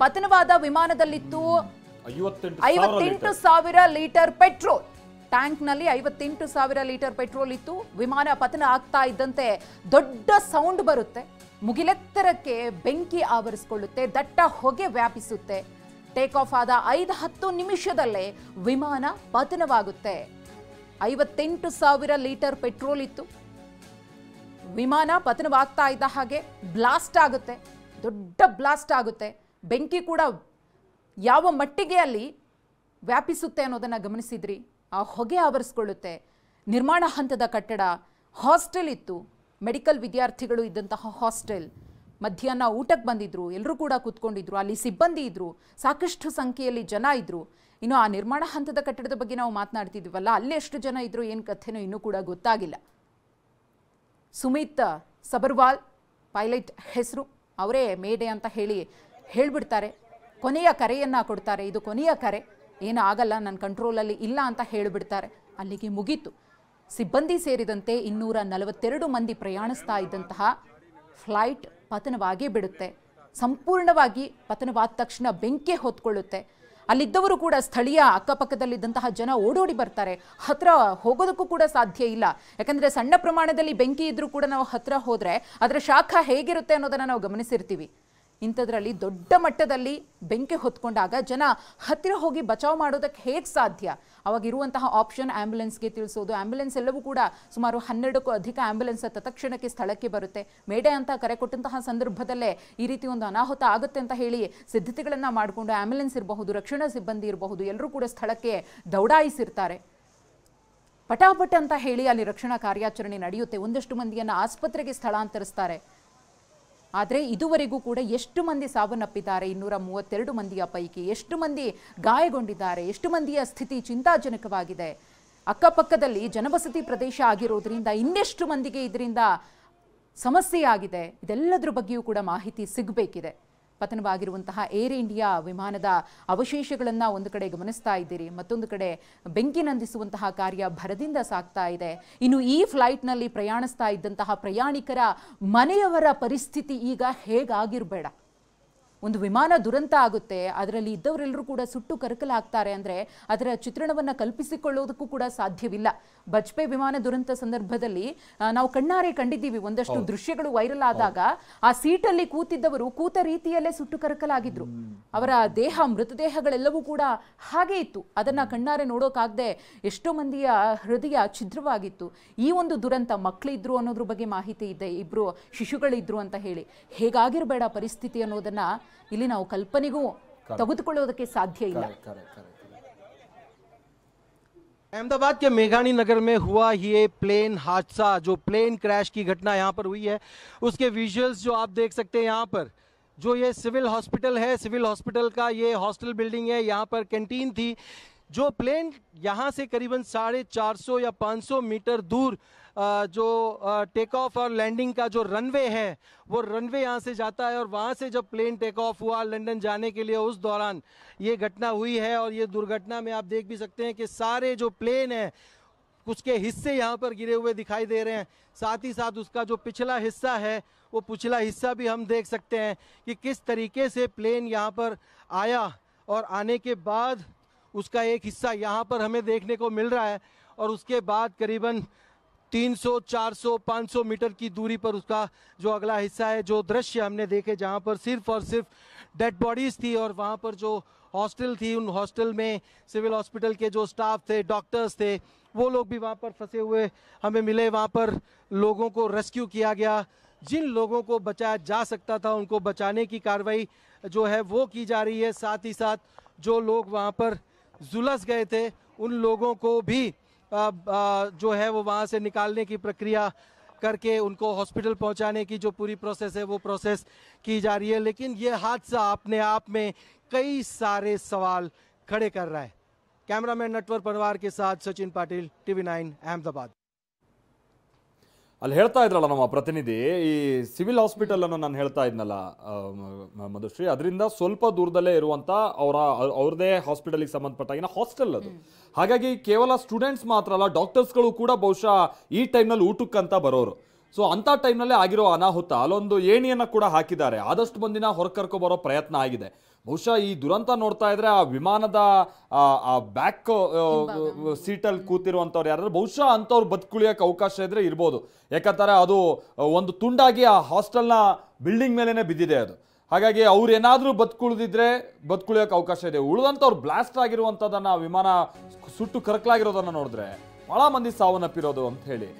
ಪತನವಾದ ವಿಮಾನದಲ್ಲಿತ್ತು 58,000 litre petrol. ಟ್ಯಾಂಕ್ನಲ್ಲಿ 58,000 litre petrol ಇತ್ತು. ವಿಮಾನ ಪತನ ಆಗ್ತಾ ಇದ್ದಂತೆ ದೊಡ್ಡ ಸೌಂಡ್ ಬರುತ್ತೆ, ಮುಗಿಲೆತ್ತರಕ್ಕೆ ಬೆಂಕಿ ಆವರಿಸಿಕೊಳ್ಳುತ್ತೆ, ದಟ್ಟ ಹೊಗೆ ವ್ಯಾಪಿಸುತ್ತೆ. ಟೇಕ್ ಆಫ್ ಆದ 5-10 ನಿಮಿಷದಲ್ಲೇ ವಿಮಾನ ಪತನವಾಗುತ್ತೆ. 58,000 ಲೀಟರ್ ಪೆಟ್ರೋಲ್ ಇತ್ತು. ವಿಮಾನ ಪತನವಾಗ್ತಾ ಇದ್ದ ಹಾಗೆ ಬ್ಲಾಸ್ಟ್ ಆಗುತ್ತೆ, ದೊಡ್ಡ ಬ್ಲಾಸ್ಟ್ ಆಗುತ್ತೆ. ಬೆಂಕಿ ಕೂಡ ಯಾವ ಮಟ್ಟಿಗೆ ಅಲ್ಲಿ ವ್ಯಾಪಿಸುತ್ತೆ ಅನ್ನೋದನ್ನು ಗಮನಿಸಿದ್ರಿ. ಆ ಹೊಗೆ ಆವರಿಸಿಕೊಳ್ಳುತ್ತೆ. ನಿರ್ಮಾಣ ಹಂತದ ಕಟ್ಟಡ, ಹಾಸ್ಟೆಲ್ ಇತ್ತು, ಮೆಡಿಕಲ್ ವಿದ್ಯಾರ್ಥಿಗಳು ಇದ್ದಂತಹ ಹಾಸ್ಟೆಲ್. ಮಧ್ಯಾಹ್ನ ಊಟಕ್ಕೆ ಬಂದಿದ್ರು, ಎಲ್ಲರೂ ಕೂಡ ಕೂತ್ಕೊಂಡಿದ್ರು. ಅಲ್ಲಿ ಸಿಬ್ಬಂದಿ ಇದ್ರು, ಸಾಕಷ್ಟು ಸಂಖ್ಯೆಯಲ್ಲಿ ಜನ ಇದ್ರು. ಇನ್ನು ಆ ನಿರ್ಮಾಣ ಹಂತದ ಕಟ್ಟಡದ ಬಗ್ಗೆ ನಾವು ಮಾತನಾಡ್ತಿದ್ವಲ್ಲ, ಅಲ್ಲಿ ಎಷ್ಟು ಜನ ಇದ್ರು, ಏನು ಕಥೆನೋ ಇನ್ನೂ ಕೂಡ ಗೊತ್ತಾಗಿಲ್ಲ. ಸುಮಿತ್ ಸಬರ್ವಾಲ್ ಪೈಲಟ್ ಹೆಸರು, ಅವರೇ ಮೇಡೆ ಅಂತ ಹೇಳ್ಬಿಡ್ತಾರೆ. ಕೊನೆಯ ಕರೆಯನ್ನು ಕೊಡ್ತಾರೆ, ಇದು ಕೊನೆಯ ಕರೆ, ಏನೂ ಆಗಲ್ಲ, ನನ್ನ ಕಂಟ್ರೋಲಲ್ಲಿ ಇಲ್ಲ ಅಂತ ಹೇಳಿಬಿಡ್ತಾರೆ. ಅಲ್ಲಿಗೆ ಮುಗೀತು. ಸಿಬ್ಬಂದಿ ಸೇರಿದಂತೆ 242 ಮಂದಿ ಪ್ರಯಾಣಿಸ್ತಾ ಇದ್ದಂತಹ ಫ್ಲೈಟ್ ಪತನವಾಗಿ ಬಿಡುತ್ತೆ. ಸಂಪೂರ್ಣವಾಗಿ ಪತನವಾದ ತಕ್ಷಣ ಬೆಂಕಿ ಹೊತ್ಕೊಳ್ಳುತ್ತೆ. ಅಲ್ಲಿದ್ದವರು ಕೂಡ ಸ್ಥಳೀಯ ಅಕ್ಕಪಕ್ಕದಲ್ಲಿದ್ದಂತಹ ಜನ ಓಡೋಡಿ ಬರ್ತಾರೆ. ಹತ್ರ ಹೋಗೋದಕ್ಕೂ ಕೂಡ ಸಾಧ್ಯ ಇಲ್ಲ, ಯಾಕಂದರೆ ಸಣ್ಣ ಪ್ರಮಾಣದಲ್ಲಿ ಬೆಂಕಿ ಇದ್ರೂ ಕೂಡ ನಾವು ಹತ್ರ ಹೋದರೆ ಅದರ ಶಾಖ ಹೇಗಿರುತ್ತೆ ಅನ್ನೋದನ್ನು ನಾವು ಗಮನಿಸಿರ್ತೀವಿ. ಇಂಥದ್ರಲ್ಲಿ ದೊಡ್ಡ ಮಟ್ಟದಲ್ಲಿ ಬೆಂಕಿ ಹೊತ್ಕೊಂಡಾಗ ಜನ ಹತ್ತಿರ ಹೋಗಿ ಬಚಾವ್ ಮಾಡೋದಕ್ಕೆ ಹೇಗೆ ಸಾಧ್ಯ? ಅವಾಗಿರುವಂತಹ ಆಪ್ಷನ್ ಆ್ಯಂಬುಲೆನ್ಸ್ಗೆ ತಿಳಿಸೋದು. ಆ್ಯಂಬುಲೆನ್ಸ್ ಎಲ್ಲವೂ ಕೂಡ ಸುಮಾರು 12ಕ್ಕೂ ಅಧಿಕ ಆ್ಯಂಬುಲೆನ್ಸ್ ತತ್ಕ್ಷಣಕ್ಕೆ ಸ್ಥಳಕ್ಕೆ ಬರುತ್ತೆ. ಮೇಡೆ ಅಂತ ಕರೆ ಕೊಟ್ಟಂತಹ ಸಂದರ್ಭದಲ್ಲೇ ಈ ರೀತಿ ಒಂದು ಅನಾಹುತ ಆಗುತ್ತೆ ಅಂತ ಹೇಳಿ ಸಿದ್ಧತೆಗಳನ್ನು ಮಾಡಿಕೊಂಡು ಆ್ಯಂಬುಲೆನ್ಸ್ ಇರಬಹುದು, ರಕ್ಷಣಾ ಸಿಬ್ಬಂದಿ ಇರಬಹುದು, ಎಲ್ಲರೂ ಕೂಡ ಸ್ಥಳಕ್ಕೆ ದೌಡಾಯಿಸಿರ್ತಾರೆ. ಪಟಾಪಟ್ ಅಂತ ಹೇಳಿ ಅಲ್ಲಿ ರಕ್ಷಣಾ ಕಾರ್ಯಾಚರಣೆ ನಡೆಯುತ್ತೆ. ಒಂದಷ್ಟು ಮಂದಿಯನ್ನು ಆಸ್ಪತ್ರೆಗೆ ಸ್ಥಳಾಂತರಿಸ್ತಾರೆ. ಆದರೆ ಇದುವರೆಗೂ ಕೂಡ ಎಷ್ಟು ಮಂದಿ ಸಾವನ್ನಪ್ಪಿದ್ದಾರೆ? 232 ಮಂದಿಯ ಪೈಕಿ ಎಷ್ಟು ಮಂದಿ ಗಾಯಗೊಂಡಿದ್ದಾರೆ? ಎಷ್ಟು ಮಂದಿಯ ಸ್ಥಿತಿ ಚಿಂತಾಜನಕವಾಗಿದೆ? ಅಕ್ಕಪಕ್ಕದಲ್ಲಿ ಜನವಸತಿ ಪ್ರದೇಶ ಆಗಿರೋದ್ರಿಂದ ಇನ್ನೆಷ್ಟು ಮಂದಿಗೆ ಇದರಿಂದ ಸಮಸ್ಯೆ ಆಗಿದೆ? ಇದೆಲ್ಲದರ ಬಗ್ಗೆಯೂ ಕೂಡ ಮಾಹಿತಿ ಸಿಗಬೇಕಿದೆ. ಪತನವಾಗಿರುವಂತಹ ಏರ್ ಇಂಡಿಯಾ ವಿಮಾನದ ಅವಶೇಷಗಳನ್ನು ಒಂದು ಕಡೆ ಗಮನಿಸ್ತಾ ಇದ್ದೀರಿ, ಮತ್ತೊಂದು ಕಡೆ ಬೆಂಕಿ ನಂದಿಸುವಂತಹ ಕಾರ್ಯ ಭರದಿಂದ ಸಾಗ್ತಾ ಇದೆ. ಇನ್ನು ಈ ಫ್ಲೈಟ್ನಲ್ಲಿ ಪ್ರಯಾಣಿಸ್ತಾ ಇದ್ದಂತಹ ಪ್ರಯಾಣಿಕರ ಮನೆಯವರ ಪರಿಸ್ಥಿತಿ ಈಗ ಹೇಗಾಗಿರಬೇಡ. ಒಂದು ವಿಮಾನ ದುರಂತ ಆಗುತ್ತೆ, ಅದರಲ್ಲಿ ಇದ್ದವರೆಲ್ಲರೂ ಕೂಡ ಸುಟ್ಟು ಕರಕಲಾಗ್ತಾರೆ ಅಂದರೆ ಅದರ ಚಿತ್ರಣವನ್ನು ಕಲ್ಪಿಸಿಕೊಳ್ಳೋದಕ್ಕೂ ಕೂಡ ಸಾಧ್ಯವಿಲ್ಲ. ಬಜ್ಪೆ ವಿಮಾನ ದುರಂತ ಸಂದರ್ಭದಲ್ಲಿ ನಾವು ಕಣ್ಣಾರೆ ಕಂಡಿದ್ದೀವಿ. ಒಂದಷ್ಟು ದೃಶ್ಯಗಳು ವೈರಲ್ ಆದಾಗ ಆ ಸೀಟಲ್ಲಿ ಕೂತಿದ್ದವರು ಕೂತ ರೀತಿಯಲ್ಲೇ ಸುಟ್ಟು ಕರಕಲಾಗಿದ್ರು. ಅವರ ದೇಹ, ಮೃತದೇಹಗಳೆಲ್ಲವೂ ಕೂಡ ಹಾಗೆ ಇತ್ತು. ಅದನ್ನ ಕಣ್ಣಾರೆ ನೋಡೋಕಾಗದೆ ಎಷ್ಟೋ ಮಂದಿಯ ಹೃದಯ ಛಿದ್ರವಾಗಿತ್ತು. ಈ ಒಂದು ದುರಂತ, ಮಕ್ಕಳಿದ್ರು ಅನ್ನೋದ್ರ ಬಗ್ಗೆ ಮಾಹಿತಿ ಇದೆ, 2 ಶಿಶುಗಳಿದ್ರು ಅಂತ ಹೇಳಿ. ಹೇಗಾಗಿರಬೇಡ ಪರಿಸ್ಥಿತಿ ಅನ್ನೋದನ್ನ ಇಲ್ಲಿ ನಾವು ಕಲ್ಪನೆಗೂ ತೆಗೆದುಕೊಳ್ಳೋದಕ್ಕೆ ಸಾಧ್ಯ ಇಲ್ಲ. अहमदाबाद के मेघानी नगर में हुआ ये प्लेन हादसा, जो प्लेन क्रैश की घटना यहाँ पर हुई है, उसके विजुअल्स जो आप देख सकते हैं यहाँ पर, जो ये सिविल हॉस्पिटल है, सिविल हॉस्पिटल का ये हॉस्टल बिल्डिंग है, यहाँ पर कैंटीन थी. जो प्लेन यहाँ से करीबन 450 या 500 मीटर दूर जो टेक ऑफ और लैंडिंग का जो रनवे है, वो रनवे यहाँ से जाता है, और वहाँ से जब प्लेन टेक ऑफ हुआ लंदन जाने के लिए, उस दौरान ये घटना हुई है. और ये दुर्घटना में आप देख भी सकते हैं कि सारे जो प्लेन है उसके हिस्से यहाँ पर गिरे हुए दिखाई दे रहे हैं. साथ ही साथ उसका जो पिछला हिस्सा है, वो पिछला हिस्सा भी हम देख सकते हैं कि किस तरीके से प्लेन यहाँ पर आया, और आने के बाद उसका एक हिस्सा यहाँ पर हमें देखने को मिल रहा है, और उसके बाद करीबन 300, 400, 500 मीटर की दूरी पर उसका जो अगला हिस्सा है. जो दृश्य हमने देखे जहाँ पर सिर्फ और सिर्फ डेड बॉडीज़ थी, और वहाँ पर जो हॉस्टल थी, उन हॉस्टल में सिविल हॉस्पिटल के जो स्टाफ थे, डॉक्टर्स थे, वो लोग भी वहाँ पर फंसे हुए हमें मिले. वहाँ पर लोगों को रेस्क्यू किया गया. जिन लोगों को बचाया जा सकता था उनको बचाने की कार्रवाई जो है वो की जा रही है. साथ ही साथ जो लोग वहाँ पर झुलस गए थे, उन लोगों को भी जो है वो वहाँ से निकालने की प्रक्रिया करके उनको हॉस्पिटल पहुँचाने की जो पूरी प्रोसेस है वो प्रोसेस की जा रही है. लेकिन ये हादसा अपने आप में कई सारे सवाल खड़े कर रहा है. कैमरामैन नटवर परवार के साथ सचिन पाटिल, TV9 अहमदाबाद. ಅಲ್ಲಿ ಹೇಳ್ತಾ ಇದ್ರಲ್ಲ ನಮ್ಮ ಪ್ರತಿನಿಧಿ, ಈ ಸಿವಿಲ್ ಹಾಸ್ಪಿಟಲ್ ಅನ್ನು ನಾನು ಹೇಳ್ತಾ ಇದ್ನಲ್ಲ ಮಧುಶ್ರೀ, ಅದರಿಂದ ಸ್ವಲ್ಪ ದೂರದಲ್ಲೇ ಇರುವಂತ ಅವ್ರದೇ ಹಾಸ್ಪಿಟಲ್ಗೆ ಸಂಬಂಧಪಟ್ಟಾಗಿನ ಹಾಸ್ಟೆಲ್ ಅದು. ಹಾಗಾಗಿ ಕೇವಲ ಸ್ಟೂಡೆಂಟ್ಸ್ ಮಾತ್ರ ಅಲ್ಲ, ಡಾಕ್ಟರ್ಸ್ಗಳು ಕೂಡ ಬಹುಶಃ ಈ ಟೈಮ್ನಲ್ಲಿ ಊಟಕ್ಕಂತ ಬರೋರು. ಸೊ ಅಂಥ ಟೈಮ್ನಲ್ಲೇ ಆಗಿರೋ ಅನಾಹುತ ಅಲ್ಲೊಂದು ಏಣಿಯನ್ನು ಕೂಡ ಹಾಕಿದ್ದಾರೆ. ಆದಷ್ಟು ಮಂದಿನ ಹೊರಕರ್ಕೊ ಬರೋ ಪ್ರಯತ್ನ ಆಗಿದೆ. ಬಹುಶಃ ಈ ದುರಂತ ನೋಡ್ತಾ ಇದ್ರೆ ಆ ವಿಮಾನದ ಆ ಬ್ಯಾಕ್ ಸೀಟಲ್ಲಿ ಕೂತಿರುವಂಥವ್ರು ಯಾರಾದ್ರೂ ಬಹುಶಃ ಅಂಥವ್ರು ಬದುಕುಳಿಯೋಕೆ ಅವಕಾಶ ಇದ್ರೆ ಇರ್ಬೋದು. ಯಾಕಂತಾರೆ ಅದು ಒಂದು ತುಂಡಾಗಿ ಆ ಹಾಸ್ಟೆಲ್ನ ಬಿಲ್ಡಿಂಗ್ ಮೇಲೇನೆ ಬಿದ್ದಿದೆ ಅದು. ಹಾಗಾಗಿ ಅವ್ರು ಏನಾದರೂ ಬದುಕುಳಿಯೋಕೆ ಅವಕಾಶ ಇದೆ. ಉಳಿದಂಥವ್ರು ಬ್ಲಾಸ್ಟ್ ಆಗಿರುವಂಥದ್ದನ್ನು ವಿಮಾನ ಸುಟ್ಟು ಕರಕಲಾಗಿರೋದನ್ನು ನೋಡಿದ್ರೆ ಭಾಳ ಮಂದಿ ಸಾವನ್ನಪ್ಪಿರೋದು ಅಂತ ಹೇಳಿ